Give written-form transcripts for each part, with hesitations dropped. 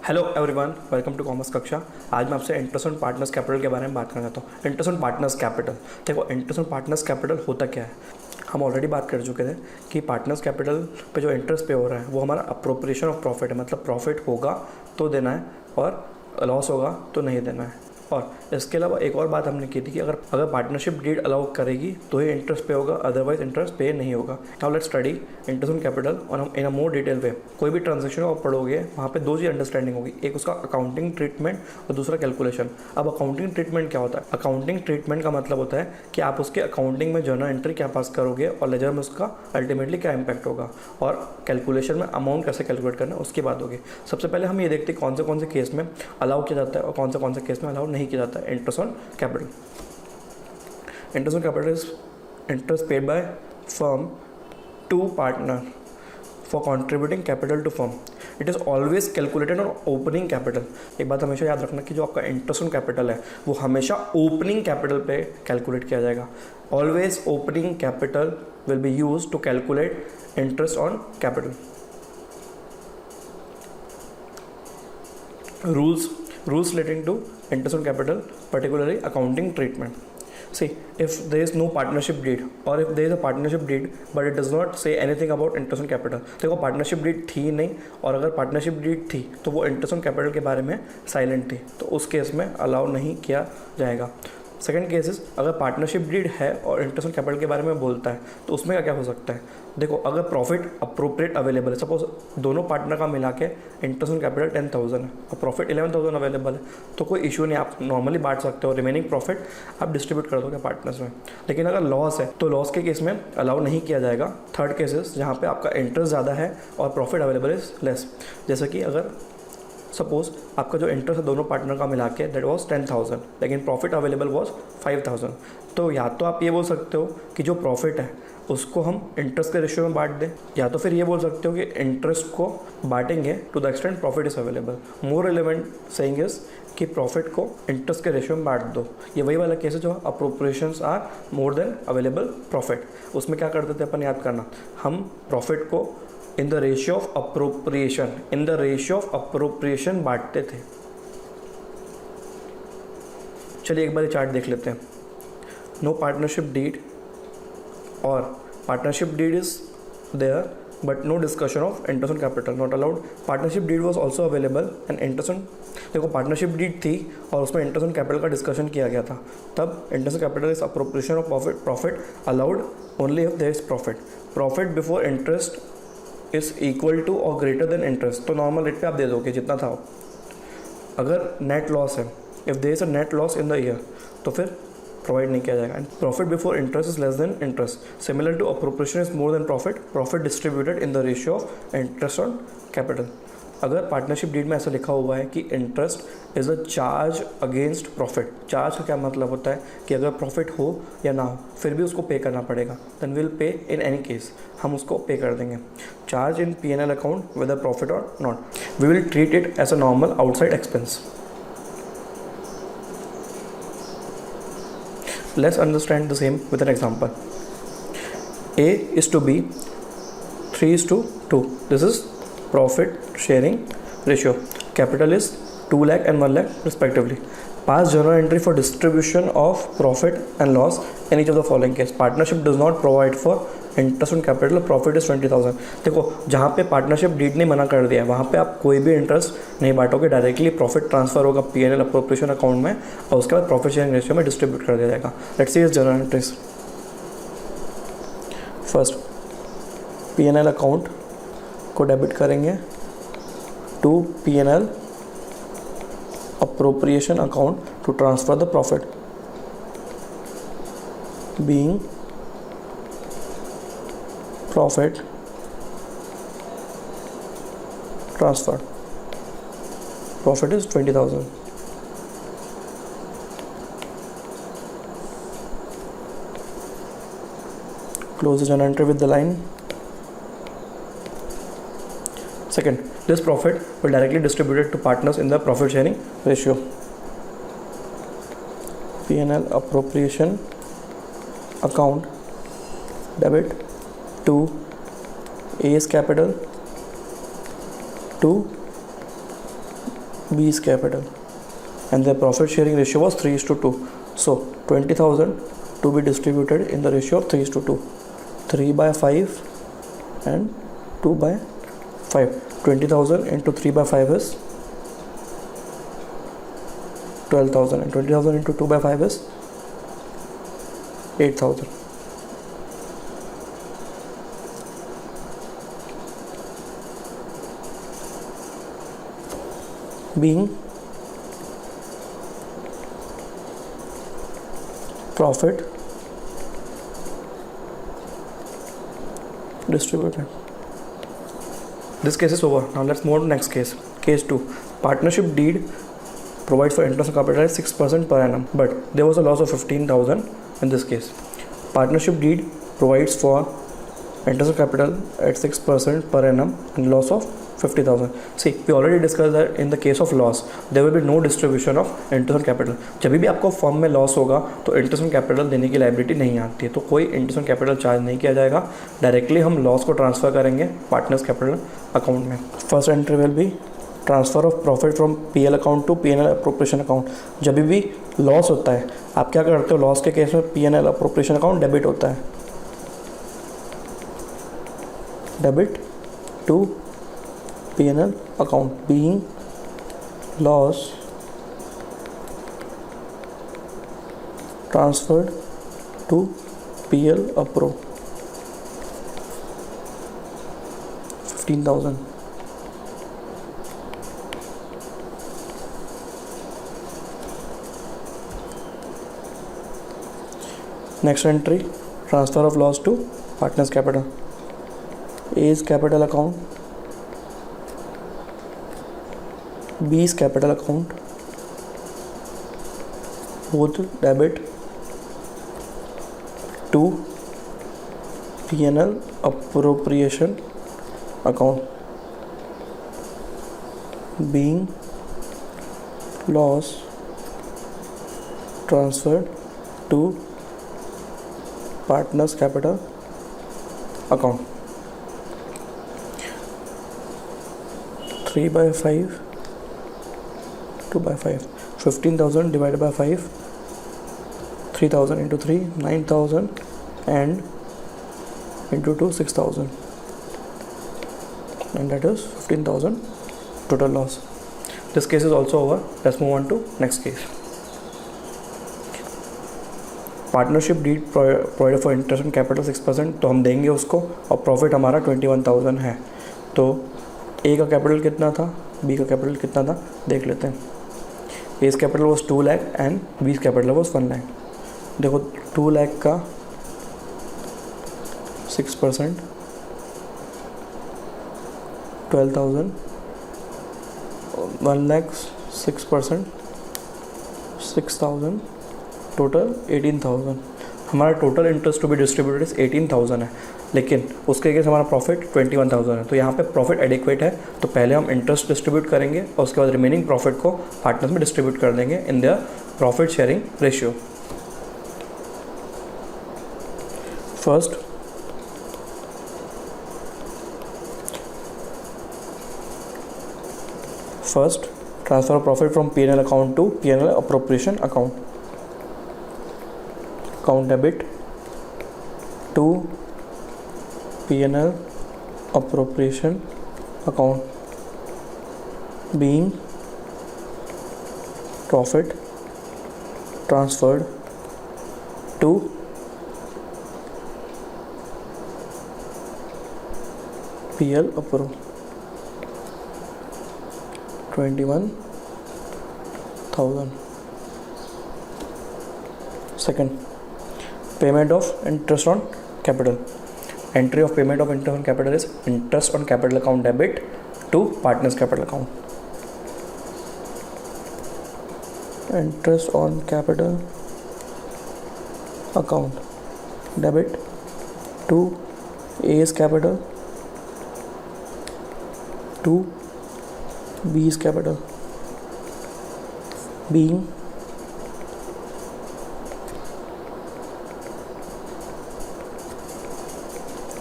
Hello everyone, welcome to commerce कक्षा। आज मैं आपसे इंटरेस्ट ऑन पार्टनर्स कैपिटल के बारे में बात करना चाहता हूँ। इंटरेस्ट ऑन पार्टनर्स कैपिटल, देखो इंटरेस्ट ऑन पार्टनर्स कैपिटल होता क्या है। हम ऑलरेडी बात कर चुके थे कि पार्टनर्स कैपिटल पे जो इंटरेस्ट पे हो रहा है वो हमारा अप्रोप्रिएशन ऑफ प्रॉफिट है, मतलब प्रॉफिट होगा तो देना है और लॉस होगा तो नहीं देना है। और इसके अलावा एक और बात हमने की थी कि अगर पार्टनरशिप डीड अलाउ करेगी तो ही इंटरेस्ट पे होगा, अदरवाइज इंटरेस्ट पे नहीं होगा। Now let's study interest on capital और हम इन अ मोर डिटेल वे। कोई भी ट्रांजेक्शन आप पढ़ोगे वहाँ पे दो चीज़ अंडरस्टैंडिंग होगी, एक उसका अकाउंटिंग ट्रीटमेंट और दूसरा कैलकुलेशन। अब अकाउंटिंग ट्रीटमेंट क्या होता है? अकाउंटिंग ट्रीटमेंट का मतलब होता है कि आप उसके अकाउंटिंग में जर्नल एंट्री क्या पास करोगे और लेजर में उसका अल्टीमेटली क्या इम्पैक्ट होगा, और कैलकुलेशन में अमाउंट कैसे कैलकुलेट करना है उसकी बात होगी। सबसे पहले हम ये देखते हैं कौन से केस में अलाउ किया जाता है और कौन से केस में अलाउ नहीं किया जाता है interest on capital. Interest on capital is interest paid by firm to partner for contributing capital to firm. It is always calculated on opening capital. एक बात हमेशा याद रखना कि जो आपका इंटरेस्ट ऑन कैपिटल है वो हमेशा ओपनिंग कैपिटल पे कैलकुलेट किया जाएगा। Always opening capital will be use to calculate interest on capital. Rules relating to interest on capital, particularly accounting treatment. See, if there is no partnership deed or if there is a partnership deed but it does not say anything about interest on capital, देखो partnership deed थी नहीं, और अगर partnership deed थी तो वो interest on capital के बारे में साइलेंट थी, तो उस केस में अलाउ नहीं किया जाएगा। सेकंड केसेस, अगर पार्टनरशिप डीड है और इंटरेस्ट ऑन कैपिटल के बारे में बोलता है तो उसमें क्या क्या हो सकता है। देखो, अगर प्रॉफिट अप्रोप्रिएट अवेलेबल है, सपोज दोनों पार्टनर का मिला के इंटरेस्ट ऑन कैपिटल 10,000 है और प्रॉफिट 11,000 अवेलेबल है, तो कोई इशू नहीं, आप नॉर्मली बांट सकते हो, रिमेनिंग प्रॉफिट आप डिस्ट्रीब्यूट कर दोगे पार्टनर्स में। लेकिन अगर लॉस है तो लॉस के केस में अलाउ नहीं किया जाएगा। थर्ड केसेस, जहाँ पे आपका इंटरेस्ट ज़्यादा है और प्रॉफिट अवेलेबल इज लेस, जैसे कि अगर सपोज आपका जो इंटरेस्ट है दोनों पार्टनर का मिला के दैट वॉज 10,000 लेकिन प्रॉफिट अवेलेबल वॉज 5,000, तो या तो आप ये बोल सकते हो कि जो प्रॉफिट है उसको हम इंटरेस्ट के रेशियो में बांट दें, या तो फिर ये बोल सकते हो कि इंटरेस्ट को बांटेंगे to the extent profit is available. More relevant saying is कि प्रॉफिट को इंटरेस्ट के रेशियो में बांट दो। ये वही वाला केस है जो appropriations are more than available profit. उसमें क्या करते थे अपन, याद करना, हम प्रॉफिट को इन द रेशियो ऑफ अप्रोप्रिएशन बांटते थे। चलिए एक बार ये चार्ट देख लेते हैं। नो पार्टनरशिप डीड और partnership deed is there but no discussion of interest on capital, not allowed. Partnership deed was also available and interest on, देखो पार्टनरशिप डीड थी और उसमें इंटरेस्ट ऑन कैपिटल का डिस्कशन किया गया था, तब interest on capital is appropriation of profit allowed only if there is profit before interest is equal to और ग्रेटर देन इंटरेस्ट, तो नॉर्मल रेट पे आप दे दोगे जितना था। अगर नेट लॉस है, if there is a net loss in the year, तो फिर प्रोवाइड नहीं किया जाएगा। And profit before interest is less than interest, similar to appropriation is more than profit distributed in the ratio of interest on capital. अगर partnership deed में ऐसा लिखा हुआ है कि interest is a charge against profit, charge का क्या मतलब होता है कि अगर प्रॉफिट हो या ना हो फिर भी उसको पे करना पड़ेगा, then will pay in any case, हम उसको पे कर देंगे। Charge in P&L account whether profit और not, we will treat it as a normal outside expense. Let's understand the same with an example. A is to B 3:2. This is profit sharing ratio. Capital is 2 lakh and 1 lakh respectively. Pass journal entry for distribution of profit and loss in each of the following case. Partnership does not provide for interest on capital, profit is 20,000। देखो, जहाँ पे partnership deed ने मना कर दिया है वहाँ पे आप कोई भी इंटरेस्ट नहीं बांटोगे, डायरेक्टली प्रॉफिट ट्रांसफर होगा P&L अप्रोप्रिएशन अकाउंट में और उसके बाद प्रॉफिट शेयरिंग रेशियो में डिस्ट्रीब्यूट कर दिया जाएगा। Let's see is journal entries. First P&L account को डेबिट करेंगे to P&L appropriation account to transfer the profit being profit transferred. Profit is 20,000. Close the journal entry with the line. Second, this profit will directly distributed to partners in the profit sharing ratio. P&L appropriation account debit to A's capital to B's capital, and the profit sharing ratio was 3:2. So 20,000 to be distributed in the ratio of 3:2. 3/5 and 2/5. 20,000 into 3/5 is 12,000, and 20,000 into 2/5 is 8,000. Being profit distributed. This case is over. Now let's move on to next case. Case 2. Partnership deed provides for interest on capital at 6% per annum, but there was a loss of 15,000 in this case. Partnership deed provides for interest on capital at 6% per annum and loss of 50,000. See, we already discussed that in the case of loss, there will be no distribution of interest on capital. जब भी आपको firm में loss होगा तो interest on capital देने की liability नहीं आती है, तो कोई इंटरेस्ट ऑन कैपिटल चार्ज नहीं किया जाएगा. डायरेक्टली हम लॉस को ट्रांसफ़र करेंगे पार्टनर्स कैपिटल अकाउंट में. First entry will be transfer of profit from PL account to PNL appropriation account. जब भी लॉस होता है आप क्या करते हो, लॉस के केस में पीएनएल अप्रोप्रिएशन अकाउंट डेबिट होता है. Debit to P&L account, being loss transferred to PL Appro 15,000. Next entry, transfer of loss to partners capital. A's capital account, B's capital account, both debit to P&L appropriation account, being loss transferred to partners capital account. 3/5, 2/5. 15,000 divided by 5, 3,000 into 3, 9,000, and into 2, 6,000, and that is 15,000 total loss. This case is also over. Let's move on to next case. Partnership deed provide for interest on capital 6%, तो हम देंगे उसको, और profit हमारा 21,000 है. तो ए का capital कितना था, बी का कैपिटल कितना था देख लेते हैं. A's capital was 2 lakh and B's capital was 1 lakh. देखो 2 लाख का 6%, 12,000, 1 लाख 6%, 6,000, टोटल 18,000. हमारा total interest to be distributed is 18,000 है, लेकिन उसके केस हमारा प्रॉफिट 21,000 है. तो यहाँ पे प्रॉफिट एडिक्वेट है, तो पहले हम इंटरेस्ट डिस्ट्रीब्यूट करेंगे और उसके बाद रिमेनिंग प्रॉफिट को पार्टनर्स में डिस्ट्रीब्यूट कर देंगे in their profit sharing ratio. First transfer of profit from P&L account to P&L appropriation account. Account debit to P&L appropriation account, being profit transferred to PL Appro 21,000. Second, payment of interest on capital. Entry of payment of interest on capital is interest on capital account debit to partners capital account. Interest on capital account debit to A's capital to B's capital, being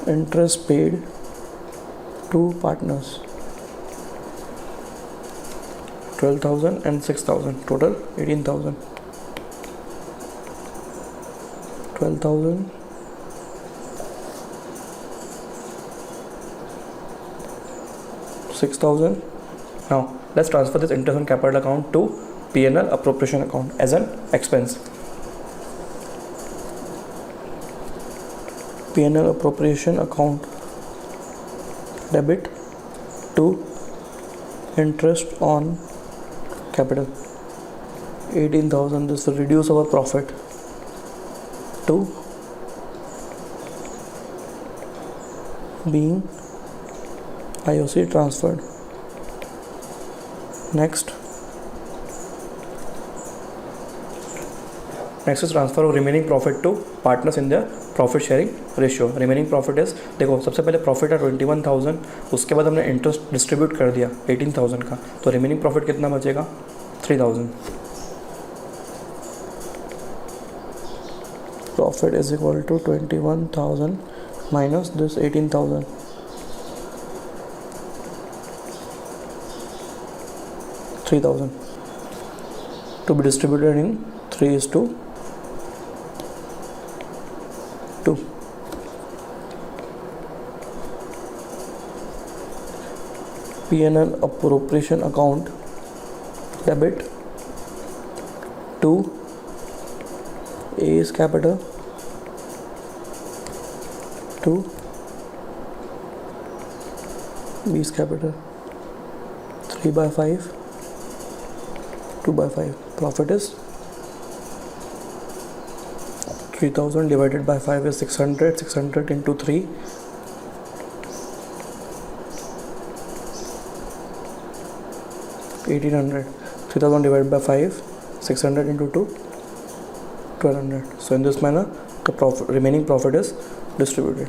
interest paid to partners. 12,000 and 6,000, total 18,000. 12,000 6,000. Now let's transfer this interest on capital account to P&L appropriation account as an expense. P&L appropriation account, debit to interest on capital 18,000. This will reduce our profit to being IOC transferred. Next is transfer of remaining profit to partners in their profit sharing ratio. Remaining profit is, देखो सबसे पहले profit है 21,000, उसके बाद हमने interest distribute कर दिया 18,000 का, तो रिमेनिंग प्रॉफिट कितना बचेगा 3,000. Profit is equal to 21,000 minus this 18,000. $3,000 to be distributed in 3:2. P&L appropriation account, debit to A's capital to B's capital, 3/5, 2/5. Profit is 3,000 divided by 5 is 600. 600 into 3, 1,800. 3,000 divided by 5, 600 into 2, 1,200. So in this manner the remaining profit is distributed.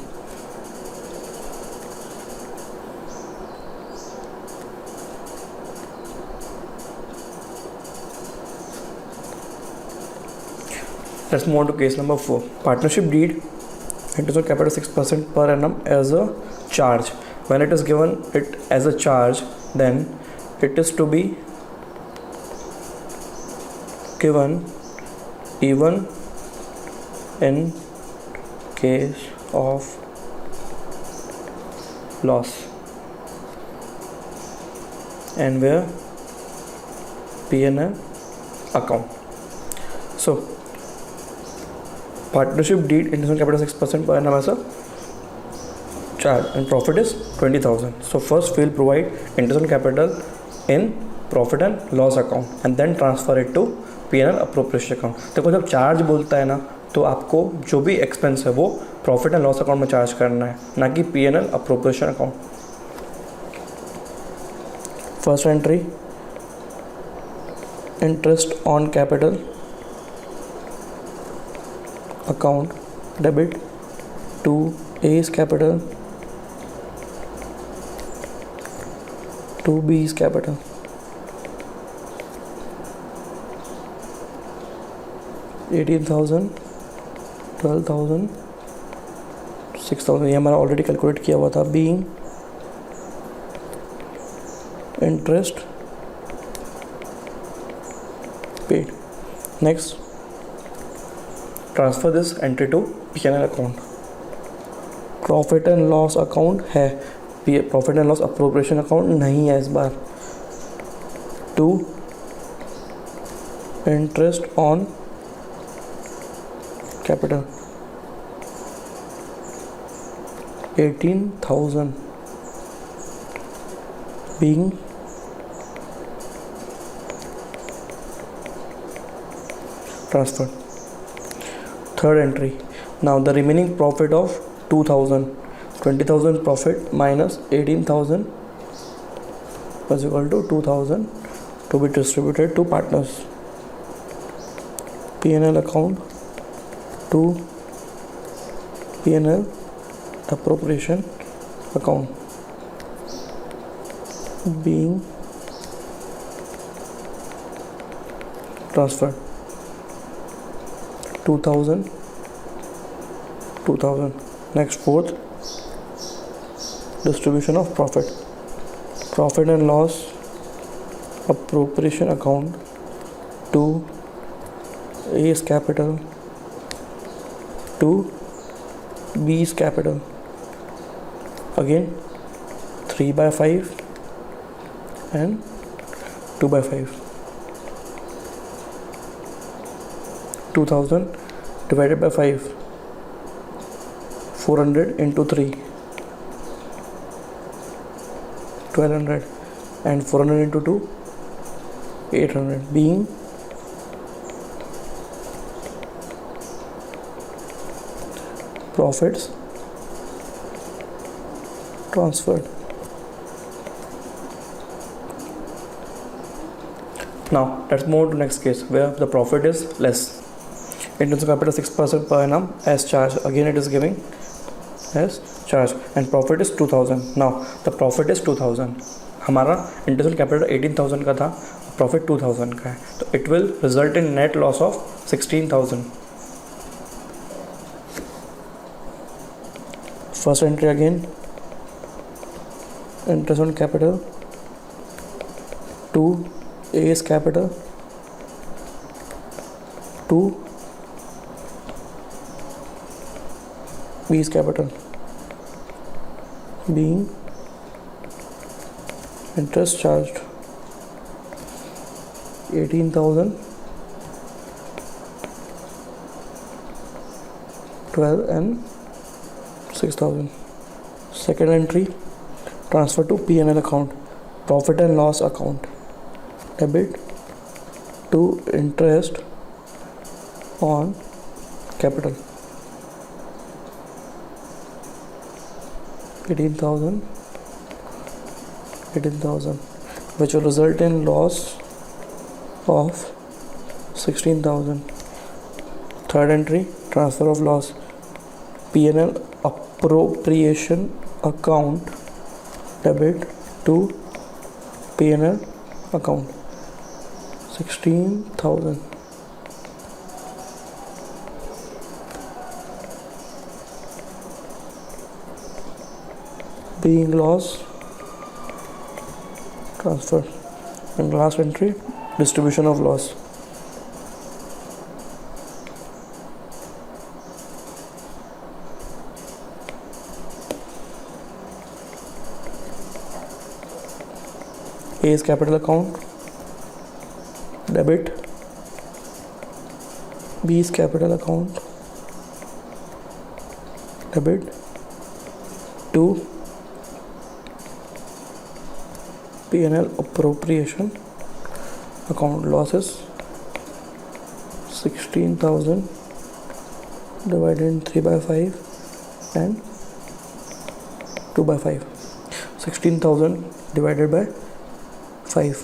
Let's move on to case number 4. Partnership deed, interest on capital 6% per annum as a charge. When it is given it as a charge, then it is to be given even in case of loss and where P&L account. So partnership deed, interest on capital 6% per annum as a charge, and profit is 20,000. So first we'll provide interest on capital in profit and loss account and then transfer it to P&L appropriation account. देखो जब charge बोलता है ना, तो आपको जो भी expense है वो प्रॉफिट एंड लॉस अकाउंट में चार्ज करना है, ना कि P&L appropriation account. First entry, interest on capital account, debit to A's capital to B's capital. $18,000, 12,000, 6,000. ये हमारा ऑलरेडी कैलकुलेट किया हुआ था. Being interest paid. Next, transfer this entry to P&L account. Profit and loss account है, profit and loss appropriation account नहीं है इस बार. To interest on capital 18,000 being transferred. Third entry. Now the remaining profit of 2,000, 20,000 profit minus 18,000 was equal to 2,000 to be distributed to partners. P&L account to P&L appropriation account being transferred. 2,000, 2,000. Next, fourth, distribution of profit. Profit and loss appropriation account to A's capital to B's capital. Again 3/5 and 2/5. 2000 divided by 5, 400 into 3, 1200, and 400 into 2, 800, being profits transferred. Now let's move to next case where the profit is less. Intensive capital 6% per annum as charge. Again it is giving as charge and profit is 2000. Now the profit is 2000. हमारा internal capital 18,000 का था, profit 2000 का है, तो it will result in net loss of 16,000. First entry again interest on capital to A's capital to B's capital, being interest charged 18,000, 12 and 6,000. Second entry, transfer to P&L account, profit and loss account, debit to interest on capital, 18,000, which will result in loss of 16,000. Third entry, transfer of loss, P&L appropriation account, debit to P&L account, 16,000. Being loss transfer. And last entry, distribution of loss. A's capital account, debit, B's capital account, debit to P&L appropriation account, losses 16,000 divided in 3/5 and 2/5. 16,000 divided by 5.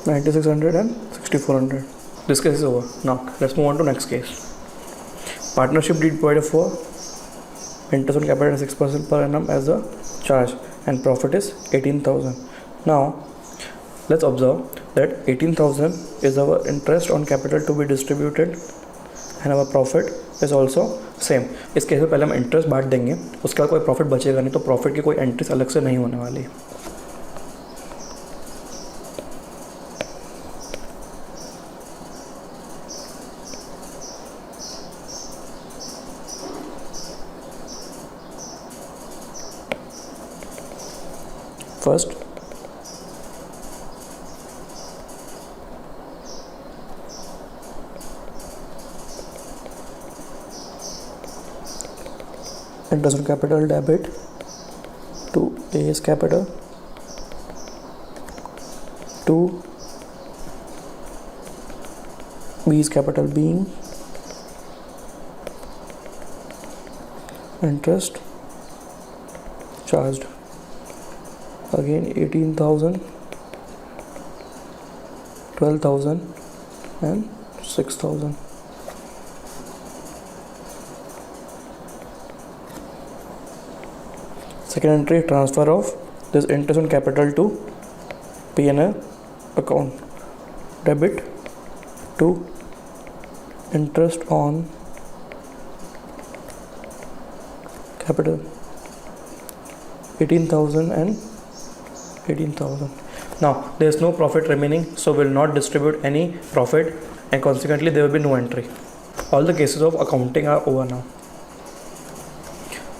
9600 and 6400. This case is over. Now let's move on to next case. Partnership deed provided for interest on capital 6% per annum as a charge and profit is 18,000. Now let's observe that 18,000 is our interest on capital to be distributed and our profit is also same. इस case में पहले हम interest बांट देंगे, उसके बाद कोई profit बचेगा नहीं, तो प्रॉफिट की कोई एंट्रीज अलग से नहीं होने वाली. First interest on capital debit to A's capital to B's capital, being interest charged. Again 18,000, 12,000 and 6,000. Second entry, transfer of this interest on capital to P&L account, debit to interest on capital 18,000 and 18,000. Now there is no profit remaining, so will not distribute any profit and consequently there will be no entry. All the cases of accounting are over now.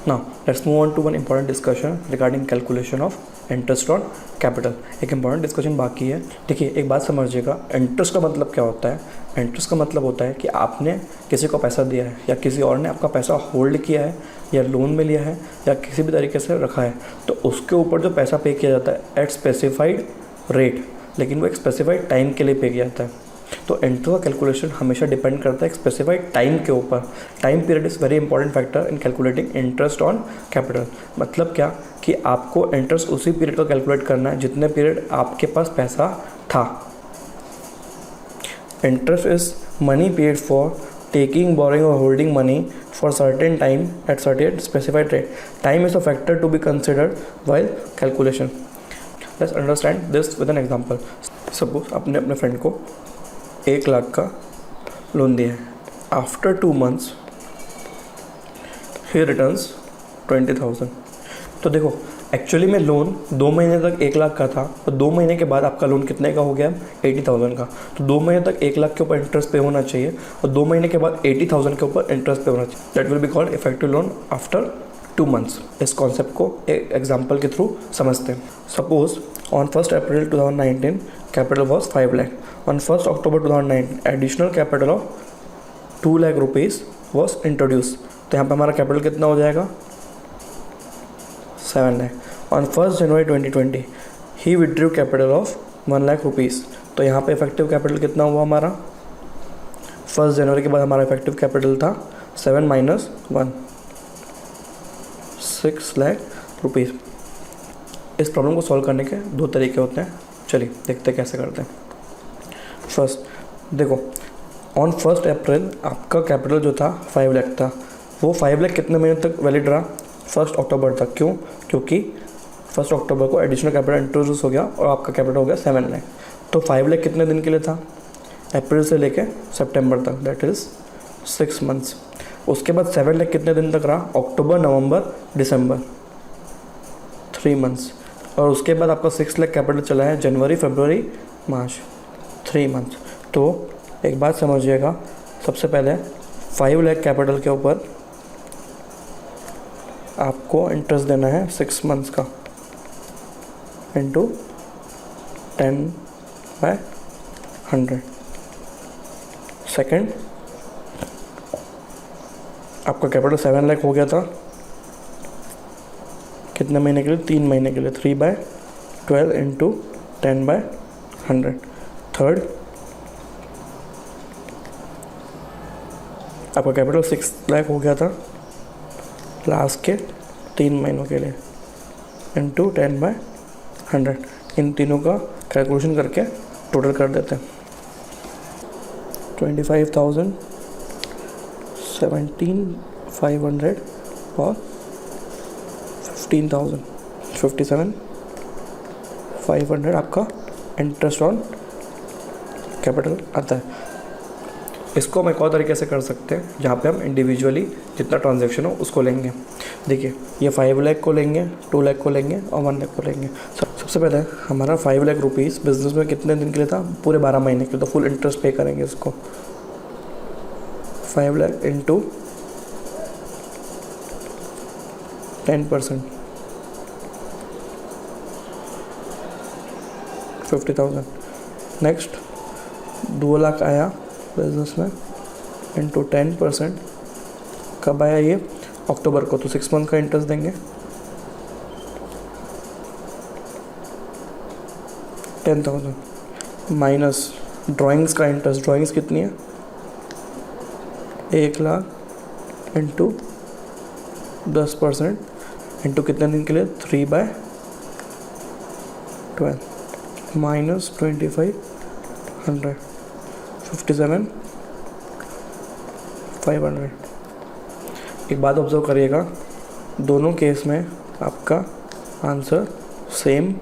Now let's move on to one important discussion regarding calculation of interest on capital. एक important discussion बाकी है. देखिए एक बात समझिएगा, interest का मतलब क्या होता है. इंटरेस्ट का मतलब होता है कि आपने किसी को पैसा दिया है या किसी और ने आपका पैसा होल्ड किया है या लोन में लिया है या किसी भी तरीके से रखा है, तो उसके ऊपर जो पैसा पे किया जाता है एट स्पेसिफाइड रेट, लेकिन वो एक स्पेसिफाइड टाइम के लिए पे किया जाता है. तो इंटरेस्ट का कैलकुलेशन हमेशा डिपेंड करता है एक स्पेसिफाइड टाइम के ऊपर. Time period is very important factor in calculating interest on capital. मतलब क्या कि आपको इंटरेस्ट उसी पीरियड का कैलकुलेट करना है जितने पीरियड आपके पास पैसा था. Interest is money paid for taking, borrowing or holding money for certain time at certain specified rate. Time is a factor to be considered while calculation. Let's understand this with an example. Suppose आपने अपने friend को 1 लाख का loan दिया है. After 2 months he returns 20,000. तो देखो actually में loan 2 महीने तक 1 लाख का था और 2 महीने के बाद आपका लोन कितने का हो गया, 80,000 का. तो 2 महीने तक 1 लाख के ऊपर इंटरेस्ट पे होना चाहिए और 2 महीने के बाद 80,000 के ऊपर इंटरेस्ट पे होना चाहिए. That will be called effective loan after 2 months. इस कॉन्सेप्ट को एक एग्जाम्पल के थ्रू समझते हैं. Suppose on 1 April 2019 capital was 5 lakh. On 1 October 2019 additional capital of 2 lakh rupees was introduce. तो यहाँ पर हमारा कैपिटल कितना हो जाएगा, 7 lakh. On 1 January 2020 he withdrew capital of 1 lakh rupees. तो यहाँ पे इफेक्टिव कैपिटल कितना हुआ हमारा, 1 जनवरी के बाद हमारा इफेक्टिव कैपिटल था 7 minus 1, 6 लाख रुपीज़. इस प्रॉब्लम को सॉल्व करने के 2 तरीके होते हैं. चलिए देखते कैसे करते हैं. फर्स्ट देखो, ऑन 1 April आपका कैपिटल जो था 5 लाख था. वो 5 लाख कितने महीने तक वैलिड रहा, 1 October तक. क्यों, क्योंकि 1 October को एडिशनल कैपिटल इंट्रोड्यूस हो गया और आपका कैपिटल हो गया 7 लाख. तो 5 लाख कितने दिन के लिए था, अप्रैल से लेके सितंबर तक, दैट इज़ 6 months. उसके बाद 7 लाख कितने दिन तक रहा, अक्टूबर, नवंबर, दिसंबर, 3 months. और उसके बाद आपका 6 लाख कैपिटल चला है जनवरी, फरवरी, मार्च, 3 months. तो एक बात समझिएगा, सबसे पहले 5 लाख कैपिटल के ऊपर आपको इंटरेस्ट देना है 6 months का इंटू 10/100. सेकेंड, आपका कैपिटल 7 लाख हो गया था कितने महीने के लिए, 3 महीने के लिए, 3/12 इंटू 10/100. थर्ड, आपका कैपिटल 6 लाख हो गया था लास्ट के 3 महीनों के लिए इंटू 10/100. इन तीनों का कैलकुलेशन करके टोटल कर देते हैं. 25,000, 17,500 और 15,000, 57,500 आपका इंटरेस्ट ऑन कैपिटल आता है. इसको हम एक और तरीके से कर सकते हैं जहाँ पे हम इंडिविजुअली जितना ट्रांजैक्शन हो उसको लेंगे. देखिए ये 5 लाख को लेंगे, 2 लाख को लेंगे और 1 लाख को लेंगे. सबसे पहले हमारा 5 लाख रुपीज़ बिजनेस में कितने दिन के लिए था, पूरे 12 महीने के लिए. तो फुल इंटरेस्ट पे करेंगे इसको. 5 लाख इंटू 10%, 50,000. नेक्स्ट 2 लाख आया बिजनेस में इंटू 10%. कब आया ये, अक्टूबर को. तो 6 month का इंटरेस्ट देंगे. 10,000 माइनस ड्राइंग्स का इंटरेस्ट. ड्राइंग्स कितनी है, 1 लाख इंटू 10% इंटू कितने दिन के लिए, 3/12 माइनस 2,500, 57,500. एक बात ऑब्जर्व करिएगा, दोनों केस में आपका आंसर सेम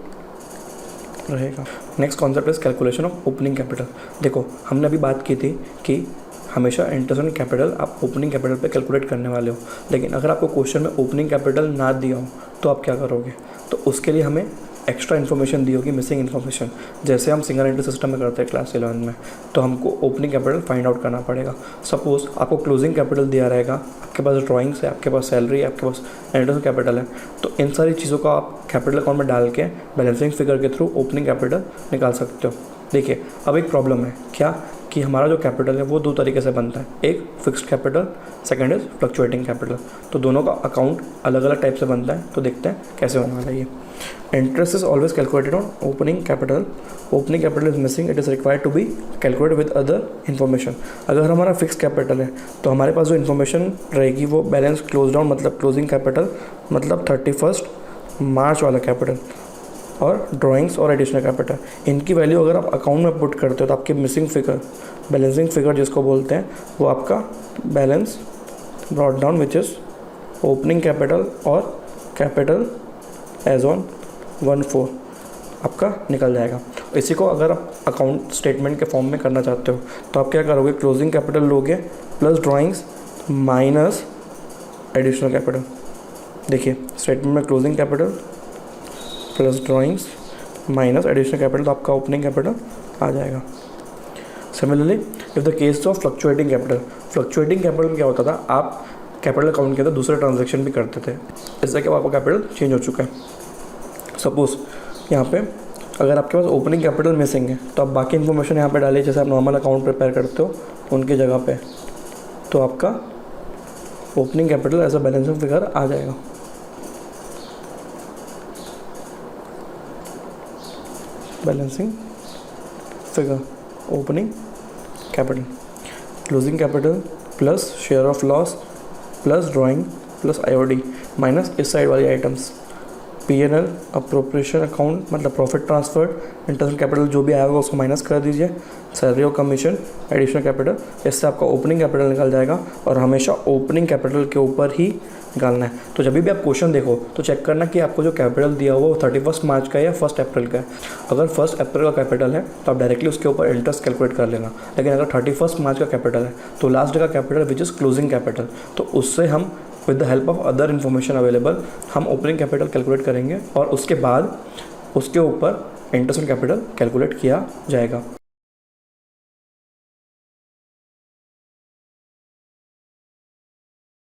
रहेगा. Next concept is calculation of opening capital. देखो हमने अभी बात की थी कि हमेशा इंटरेस्ट ऑन कैपिटल आप ओपनिंग कैपिटल पे कैलकुलेट करने वाले हो। लेकिन अगर आपको क्वेश्चन में ओपनिंग कैपिटल ना दिया हो तो आप क्या करोगे? तो उसके लिए हमें एक्स्ट्रा इन्फॉर्मेशन दी होगी, मिसिंग इन्फॉर्मेशन, जैसे हम सिंगल एंट्री सिस्टम में करते हैं क्लास 11 में। तो हमको ओपनिंग कैपिटल फाइंड आउट करना पड़ेगा। सपोज आपको क्लोजिंग कैपिटल दिया रहेगा, आपके पास ड्राइंग्स है, आपके पास सैलरी है, आपके पास इंटरेस्ट कैपिटल है, तो इन सारी चीज़ों का आप कैपिटल अकाउंट में डाल के बैलेंसिंग फिगर के थ्रू ओपनिंग कैपिटल निकाल सकते हो। देखिए अब एक प्रॉब्लम है क्या कि हमारा जो कैपिटल है वो दो तरीके से बनता है, एक fixed capital, second is fluctuating capital. तो दोनों का अकाउंट अलग अलग टाइप से बनता है, तो देखते हैं कैसे बनना चाहिए। Interest is always calculated on opening capital, opening capital is missing, it is required to be calculated with other information. अगर हमारा फिक्स कैपिटल है तो हमारे पास जो इन्फॉर्मेशन रहेगी वो बैलेंस क्लोज डाउन मतलब क्लोजिंग कैपिटल मतलब 31 मार्च वाला कैपिटल, और ड्राइंग्स और एडिशनल कैपिटल, इनकी वैल्यू अगर आप अकाउंट में पुट करते हो तो आपकी मिसिंग फिगर, बैलेंसिंग फिगर जिसको बोलते हैं, वो आपका balance brought down which is opening capital और कैपिटल एज ऑन 1/4 आपका निकल जाएगा। इसी को अगर आप अकाउंट स्टेटमेंट के फॉर्म में करना चाहते हो तो आप क्या करोगे? क्लोजिंग कैपिटल लोगे plus drawings minus additional capital. देखिए स्टेटमेंट में closing capital plus drawings minus additional capital, तो आपका ओपनिंग कैपिटल आ जाएगा। Similarly if the case of fluctuating capital, fluctuating capital में क्या होता था, आप कैपिटल अकाउंट के अंदर दूसरे ट्रांजैक्शन भी करते थे, इससे कि आपका कैपिटल चेंज हो चुका है। सपोज यहाँ पे अगर आपके पास ओपनिंग कैपिटल मिसिंग है तो आप बाकी इन्फॉर्मेशन यहाँ पे डालिए, जैसे आप नॉर्मल अकाउंट प्रिपेयर करते हो उनकी जगह पे, तो आपका opening capital as a balancing figure आ जाएगा। Balancing figure opening capital, closing capital plus share of loss plus drawing plus IOD minus इस साइड वाली आइटम्स, P&L अप्रोप्रिएशन अकाउंट मतलब प्रॉफिट ट्रांसफर, इंटरेस्ट कैपिटल जो भी आया होगा उसको माइनस कर दीजिए, सैलरी और कमीशन, एडिशनल कैपिटल, इससे आपका ओपनिंग कैपिटल निकल जाएगा। और हमेशा ओपनिंग कैपिटल के ऊपर ही निकालना है। तो जब भी आप क्वेश्चन देखो तो चेक करना कि आपको जो कैपिटल दिया हुआ वो 31 मार्च का है या 1 अप्रैल का है। अगर 1 अप्रैल का कैपिटल है तो आप डायरेक्टली उसके ऊपर इंटरेस्ट कैलकुलेट कर लेना, लेकिन अगर 31 मार्च का कैपिटल है तो लास्ट डे का capital which is closing capital, तो उससे हम with the help of other information available हम ओपनिंग कैपिटल कैलकुलेट करेंगे और उसके बाद उसके ऊपर इंटरेस्ट ऑन कैपिटल कैलकुलेट किया जाएगा।